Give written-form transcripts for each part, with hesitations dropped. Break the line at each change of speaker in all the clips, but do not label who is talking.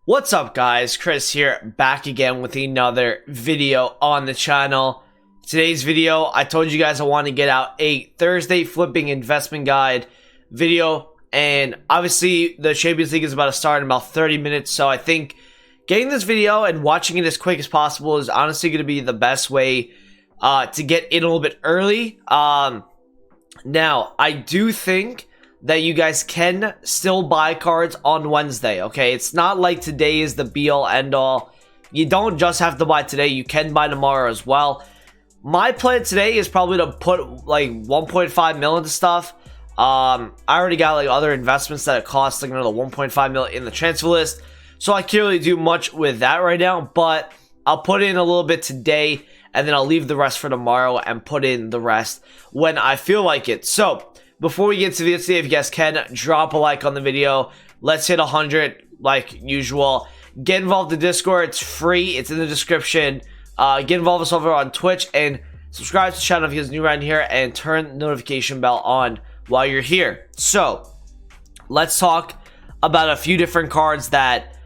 What's up guys, Chris here, back again with another video on the channel. Today's video, I told you guys I want to get out a Thursday flipping investment guide video, and obviously the Champions League is about to start in about 30 minutes, so I think getting this video and watching it as quick as possible is honestly going to be the best way to get in a little bit early. Now, I do think that you guys can still buy cards on Wednesday, okay? It's not like today is the be-all, end-all. You don't just have to buy today. You can buy tomorrow as well. My plan today is probably to put like 1.5 mil into stuff. I already got like other investments that it costs like another 1.5 mil in the transfer list. So I can't really do much with that right now, but I'll put in a little bit today and then I'll leave the rest for tomorrow and put in the rest when I feel like it. So before we get to the video, if you guys can, drop a like on the video. Let's hit 100 like usual. Get involved in Discord. It's free. It's in the description. Get involved with us over on Twitch. And subscribe to the channel if you're new around here. And turn the notification bell on while you're here. So, let's talk about a few different cards that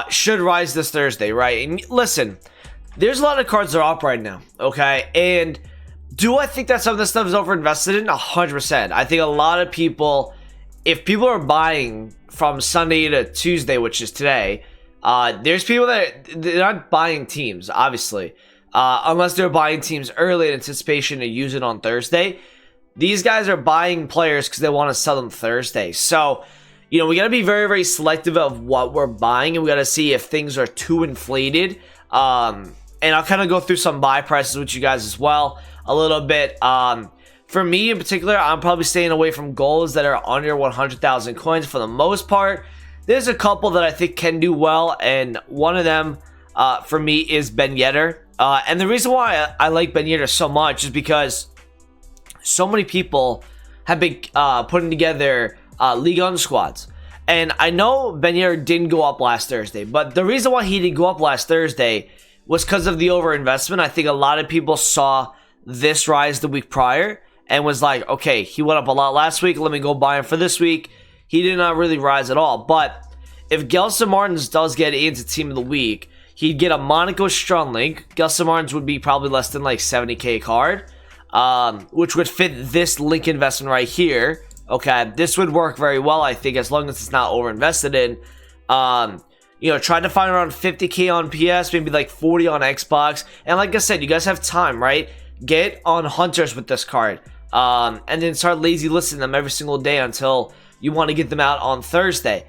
should rise this Thursday, right? And listen, there's a lot of cards that are up right now, okay? And do I think that some of this stuff is overinvested in? 100%. I think a lot of people, if people are buying from Sunday to Tuesday, which is today, there's people that they're not buying teams, obviously, unless they're buying teams early in anticipation to use it on Thursday. These guys are buying players because they want to sell them Thursday. So, you know, we got to be very, very selective of what we're buying, and we got to see if things are too inflated. And I'll kind of go through some buy prices with you guys as well a little bit. For me in particular, I'm probably staying away from goals that are under 100,000 coins for the most part. There's a couple that I think can do well, and one of them for me is Ben Yedder. And the reason why I like Ben Yedder so much is because so many people have been putting together League On squads. And I know Ben Yedder didn't go up last Thursday, but the reason why he didn't go up last Thursday was because of the overinvestment. I think a lot of people saw this rise the week prior and was like, okay, he went up a lot last week, let me go buy him for this week. He did not really rise at all. But if Gelson Martins does get into team of the week, he'd get a Monaco Strong link. Gelson Martins would be probably less than like 70k card, which would fit this link investment right here. Okay, this would work very well, I think, as long as it's not overinvested in. You know, try to find around 50k on PS, maybe like 40 on Xbox. And like I said, you guys have time, right? Get on Hunters with this card. And then start lazy listing them every single day until you want to get them out on Thursday.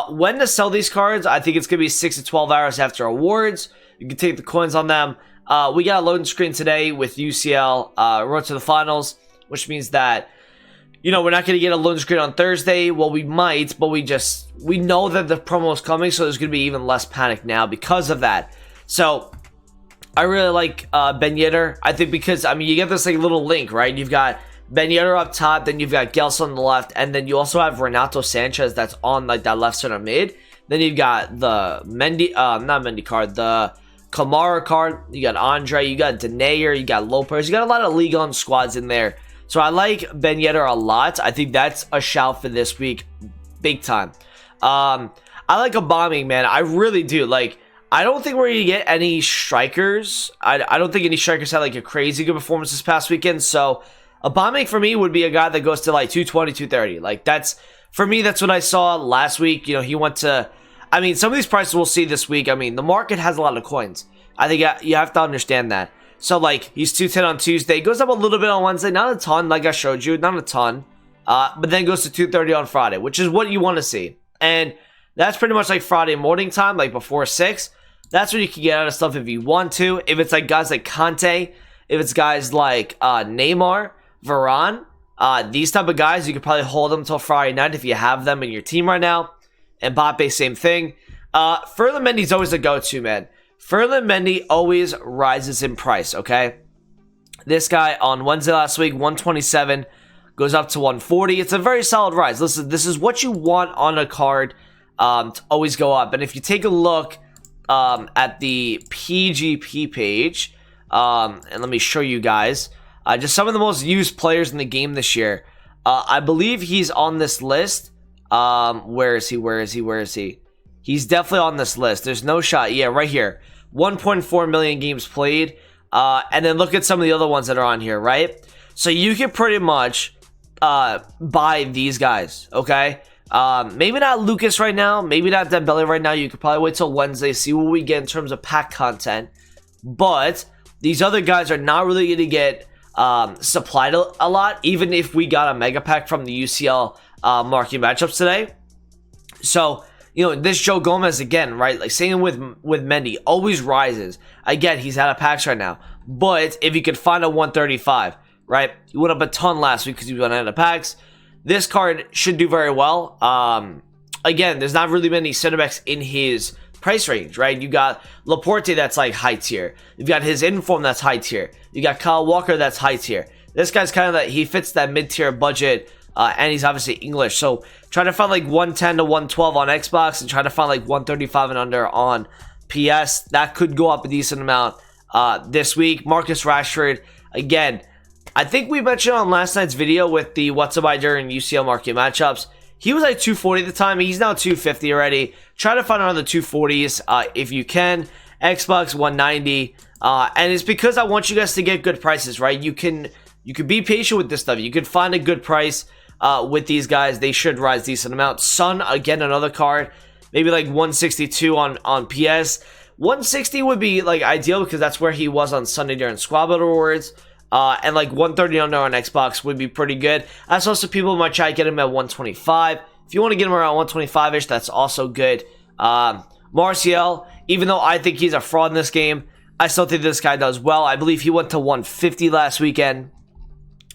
When to sell these cards, I think it's going to be 6 to 12 hours after awards. You can take the coins on them. We got a loading screen today with UCL, road to the finals, which means that, you know, we're not going to get a loading screen on Thursday. Well, we might, but we know that the promo is coming, so there's going to be even less panic now because of that. So, I really like Ben Yedder. I think because, I mean, you get this like little link, right? You've got Ben Yedder up top, then you've got Gelson on the left, and then you also have Renato Sanchez that's on like that left center mid. Then you've got the not Mendy card, the Kamara card. You got Andre, you got Denayer, you got Lopez. You got a lot of League On squads in there. So I like Ben Yedder a lot. I think that's a shout for this week, big time. I like a bombing, man. I really do. Like, I don't think we're going to get any strikers. I don't think any strikers had like a crazy good performance this past weekend. So a bombing for me would be a guy that goes to like 220, 230. Like, that's, for me, that's what I saw last week. You know, he went to, I mean, some of these prices we'll see this week. I mean, the market has a lot of coins. I think you have to understand that. So, like, he's 210 on Tuesday. Goes up a little bit on Wednesday. Not a ton, like I showed you. Not a ton. But then goes to 230 on Friday, which is what you want to see. And that's pretty much like Friday morning time, like before 6. That's when you can get out of stuff if you want to. If it's like guys like Conte, if it's guys like Neymar, Varane, these type of guys, you could probably hold them until Friday night if you have them in your team right now. And Mbappe, same thing. Ferland Mendy's always a go-to, man. Ferland Mendy always rises in price, okay? This guy on Wednesday last week, 127, goes up to 140. It's a very solid rise. Listen, this is what you want on a card to always go up. And if you take a look at the PGP page, and let me show you guys, just some of the most used players in the game this year. I believe he's on this list. Where is he? He's definitely on this list. There's no shot. Yeah, right here. 1.4 million games played. And then look at some of the other ones that are on here, right? So you can pretty much buy these guys, okay? Maybe not Lucas right now. Maybe not Dembele right now. You could probably wait till Wednesday, see what we get in terms of pack content. But these other guys are not really going to get supplied a lot, even if we got a mega pack from the UCL marquee matchups today. So, you know, this Joe Gomez again, right? Like same with Mendy, always rises. Again, he's out of packs right now. But if you could find a 135, right? He went up a ton last week because he went out of packs. This card should do very well. Again, there's not really many center backs in his price range, right? You got Laporte that's like high tier. You've got his inform that's high tier. You got Kyle Walker that's high tier. This guy's kind of that, he fits that mid-tier budget, and he's obviously English. So try to find like 110 to 112 on Xbox and try to find like 135 and under on PS. That could go up a decent amount this week. Marcus Rashford, again, I think we mentioned on last night's video with the What's Up I during UCL market matchups. He was like 240 at the time. He's now 250 already. Try to find around the 240s if you can. Xbox 190. And it's because I want you guys to get good prices, right? You can be patient with this stuff. You can find a good price with these guys. They should rise decent amount. Son, again, another card. Maybe like 162 on PS. 160 would be like ideal because that's where he was on Sunday during Squad Battle Awards. And like 130 under on Xbox would be pretty good. I saw some people in my chat get him at 125. If you want to get him around 125-ish, that's also good. Martial, even though I think he's a fraud in this game, I still think this guy does well. I believe he went to 150 last weekend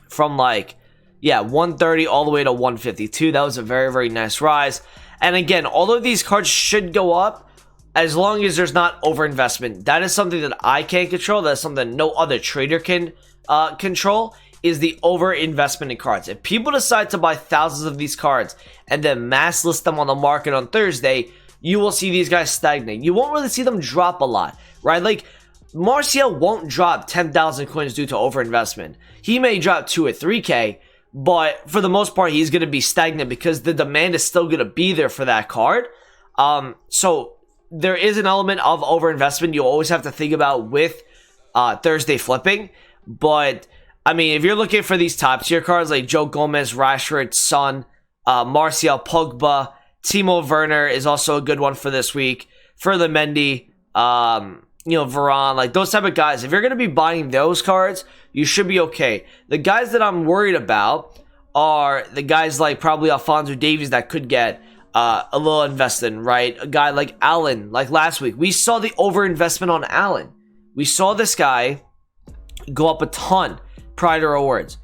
from like, 130 all the way to 152. That was a very, very nice rise. And again, all of these cards should go up as long as there's not overinvestment. That is something that I can't control. That's something no other trader can control, is the over investment in cards. If people decide to buy thousands of these cards and then mass list them on the market on Thursday, you will see these guys stagnate. You won't really see them drop a lot, right? Like Martial won't drop 10,000 coins due to over investment. He may drop 2 or 3k, but for the most part he's going to be stagnant because the demand is still going to be there for that card. So there is an element of over investment you always have to think about with Thursday flipping. But I mean, if you're looking for these top tier cards like Joe Gomez, Rashford, Son, Martial, Pogba, Timo Werner is also a good one for this week. Further Mendy, Varane, like those type of guys. If you're going to be buying those cards, you should be okay. The guys that I'm worried about are the guys like probably Alphonso Davies that could get a little invested in, right? A guy like Allen, like last week. We saw the overinvestment on Allen. We saw this guy go up a ton prior to awards.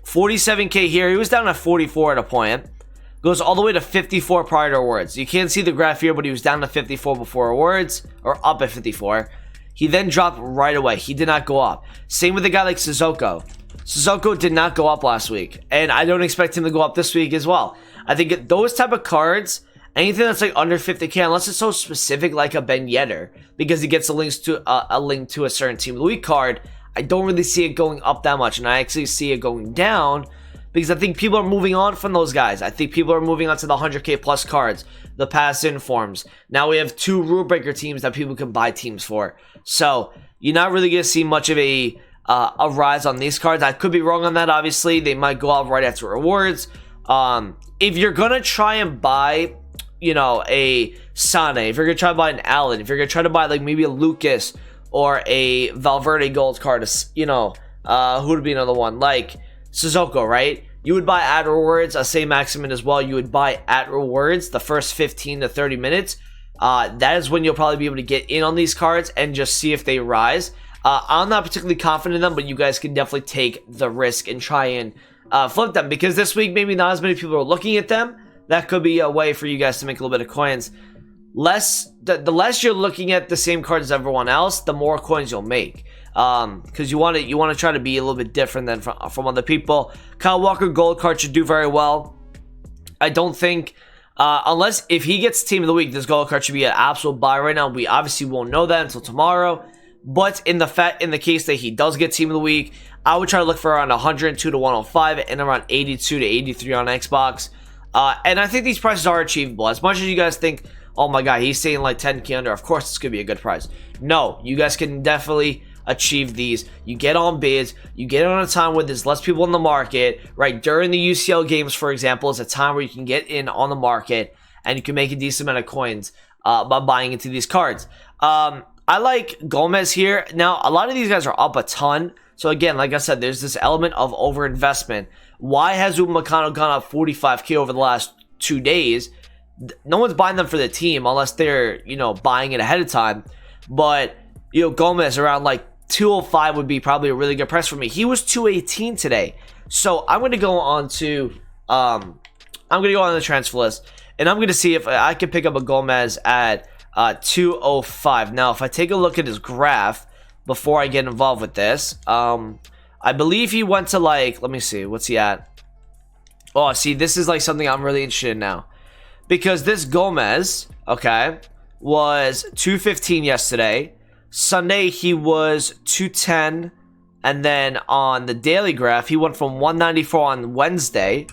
47k here. He was down at 44 at a point. Goes all the way to 54 prior to awards. You can't see the graph here, but he was down to 54 before awards, or up at 54. He then dropped right away. He did not go up. Same with a guy like Sissoko. Sissoko did not go up last week, and I don't expect him to go up this week as well. I think those type of cards, anything that's like under 50k, unless it's so specific like a Ben Yedder, because he gets a link to a certain Team of the Week card, I don't really see it going up that much, and I actually see it going down because I think people are moving on from those guys. I think people are moving on to the 100k plus cards, the pass informs. Now we have 2 rule breaker teams that people can buy teams for. So you're not really going to see much of a rise on these cards. I could be wrong on that, obviously. They might go out right after rewards. If you're going to try and buy, a Sane, if you're going to try to buy an Allen, if you're going to try to buy like maybe a Lucas or a Valverde gold card, who would be another one? Like Sissoko, right? You would buy at rewards, same Maximin as well. You would buy at rewards the first 15 to 30 minutes. That is when you'll probably be able to get in on these cards and just see if they rise. I'm not particularly confident in them, but you guys can definitely take the risk and try and flip them, because this week maybe not as many people are looking at them. That could be a way for you guys to make a little bit of coins. The less you're looking at the same cards as everyone else, the more coins you'll make. Because you want to try to be a little bit different than from other people. Kyle Walker gold card should do very well. I don't think, unless if he gets Team of the Week, this gold card should be an absolute buy right now. We obviously won't know that until tomorrow. But in the case that he does get Team of the Week, I would try to look for around 102 to 105 and around 82 to 83 on Xbox. And I think these prices are achievable. As much as you guys think oh my god, he's saying like 10k under, of course it's gonna be a good price. No, you guys can definitely achieve these. You get on bids, you get on a time where there's less people in the market, right? During the UCL games, for example, is a time where you can get in on the market and you can make a decent amount of coins by buying into these cards. I like Gomez here. Now, a lot of these guys are up a ton. So again, like I said, there's this element of overinvestment. Why has Upamecano gone up 45k over the last 2 days? No one's buying them for the team unless they're, you know, buying it ahead of time. But, you know, Gomez around like 205 would be probably a really good price for me. He was 218 today. So I'm going to go on to the transfer list, and I'm going to see if I can pick up a Gomez at 205. Now, if I take a look at his graph before I get involved with this, I believe he went to like, let me see, what's he at? Oh, see, this is like something I'm really interested in now, because this Gomez, okay, was 215 yesterday. Sunday he was 210, and then on the daily graph he went from 194 on Wednesday.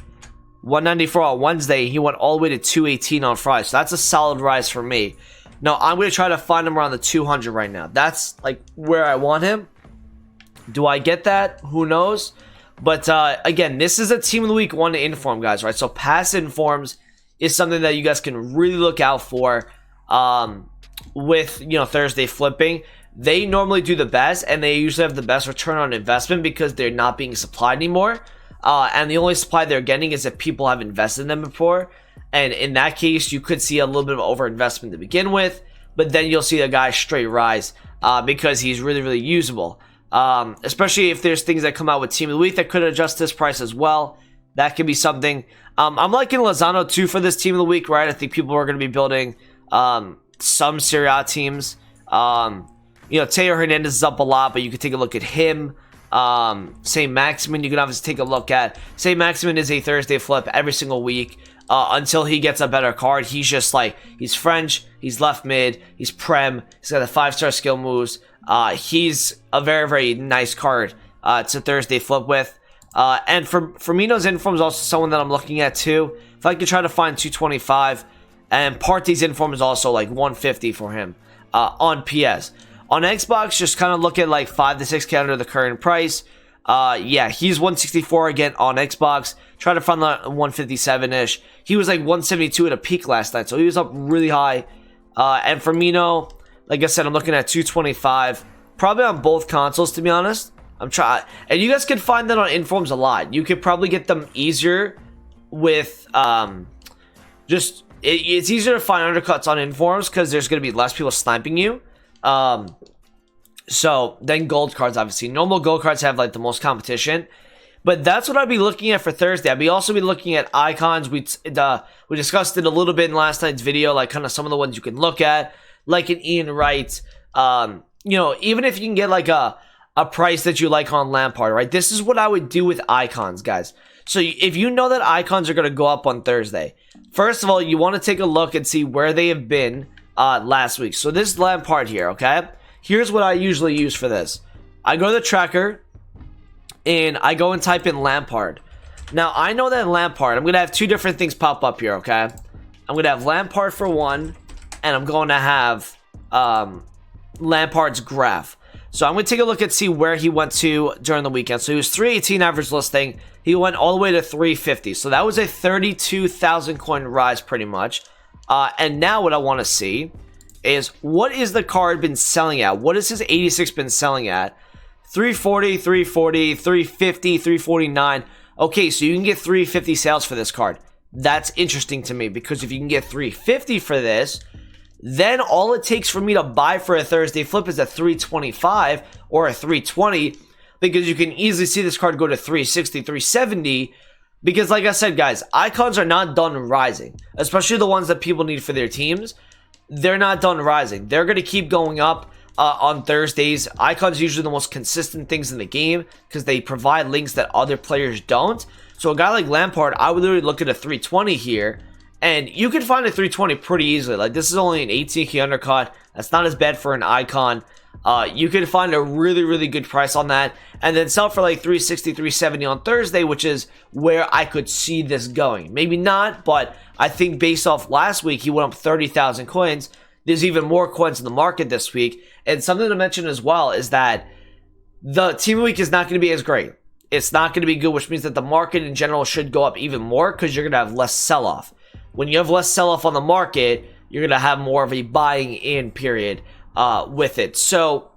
194 on Wednesday, he went all the way to 218 on Friday. So that's a solid rise for me. Now I'm going to try to find him around the 200 right now. That's like where I want him. Do I get that? Who knows? But again, this is a team of the week 1 inform, guys, right? So past informs is something that you guys can really look out for with, you know, Thursday flipping. They normally do the best, and they usually have the best return on investment because they're not being supplied anymore. And the only supply they're getting is if people have invested in them before. And in that case, you could see a little bit of overinvestment to begin with, but then you'll see a guy straight rise because he's really, really usable. Especially if there's things that come out with Team of the Week that could adjust this price as well. That could be something. I'm liking Lozano too for this Team of the Week, right? I think people are going to be building some Serie A teams. You know, Teo Hernandez is up a lot, but you could take a look at him. Saint Maximin, you can obviously take a look at. Saint Maximin is a Thursday flip every single week until he gets a better card. He's just like, he's French, he's left mid, he's Prem, he's got the 5-star skill moves. He's a very, very nice card to Thursday flip with. And Firmino's inform is also someone that I'm looking at too. If I could try to find 225, and Partey's inform is also like 150 for him on PS. On Xbox, just kind of look at like 5 to 6k under the current price. Yeah, he's 164 again on Xbox. Try to find that 157-ish. He was like 172 at a peak last night, so he was up really high. And Firmino, like I said, I'm looking at 225. Probably on both consoles, to be honest. I'm trying, and you guys can find that on informs a lot. You could probably get them easier with it's easier to find undercuts on informs because there's going to be less people sniping you. So then gold cards, obviously normal gold cards have like the most competition, but that's what I'd be looking at for Thursday. I'd be also be looking at icons. We discussed it a little bit in last night's video, like kind of some of the ones you can look at, like an Ian Wright. You know, even if you can get like a price that you like on Lampard, right? This is what I would do with icons, guys. So if you know that icons are going to go up on Thursday, first of all, you want to take a look and see where they have been last week. So this Lampard here, okay? Here's what I usually use for this. I go to the tracker and I go and type in Lampard. Now, I know that Lampard, I'm going to have 2 different things pop up here, okay? I'm going to have Lampard for one, and I'm going to have Lampard's graph. So I'm going to take a look and see where he went to during the weekend. So he was 318 average listing. He went all the way to 350. So that was a 32,000 coin rise pretty much. And now what I want to see is what is the card been selling at? What has his 86 been selling at? 340, 340, 350, 349. Okay, so you can get 350 sales for this card. That's interesting to me because if you can get 350 for this, then all it takes for me to buy for a Thursday flip is a 325 or a 320 because you can easily see this card go to 360, 370 because like I said, guys, icons are not done rising, especially the ones that people need for their teams. They're not done rising. They're going to keep going up on Thursdays. Icons are usually the most consistent things in the game because they provide links that other players don't. So a guy like Lampard, I would literally look at a 320 here, and you can find a 320 pretty easily. Like, this is only an 18k undercut. That's not as bad for an icon. You could find a really good price on that and then sell for like 360, 370 on Thursday, which is where I could see this going. Maybe not, but I think based off last week, he went up 30,000 coins. There's even more coins in the market this week. And something to mention as well is that the team week is not going to be as great. It's not going to be good, which means that the market in general should go up even more because you're going to have less sell-off. When you have less sell-off on the market, you're going to have more of a buying in period with it. So,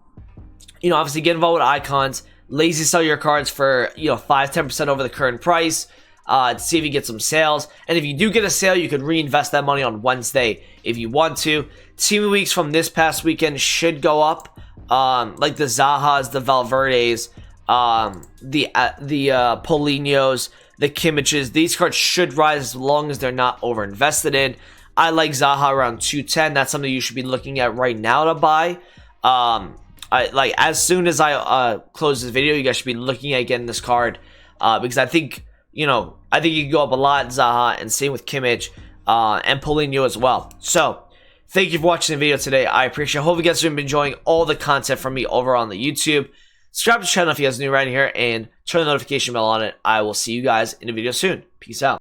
obviously get involved with icons, lazy sell your cards for, 5-10% over the current price to see if you get some sales. And if you do get a sale, you could reinvest that money on Wednesday if you want to. Team weeks from this past weekend should go up, like the Zahas, the Valverdes, the Paulinhos, the Kimmiches. These cards should rise as long as they're not over invested in. I like Zaha around 210. That's something you should be looking at right now to buy. As soon as I close this video, you guys should be looking at getting this card because I think you can go up a lot, Zaha, and same with Kimmich and Paulinho as well. So thank you for watching the video today. I appreciate it. Hope you guys have been enjoying all the content from me over on the YouTube. Subscribe to the channel if you guys are new right here and turn the notification bell on it. I will see you guys in a video soon. Peace out.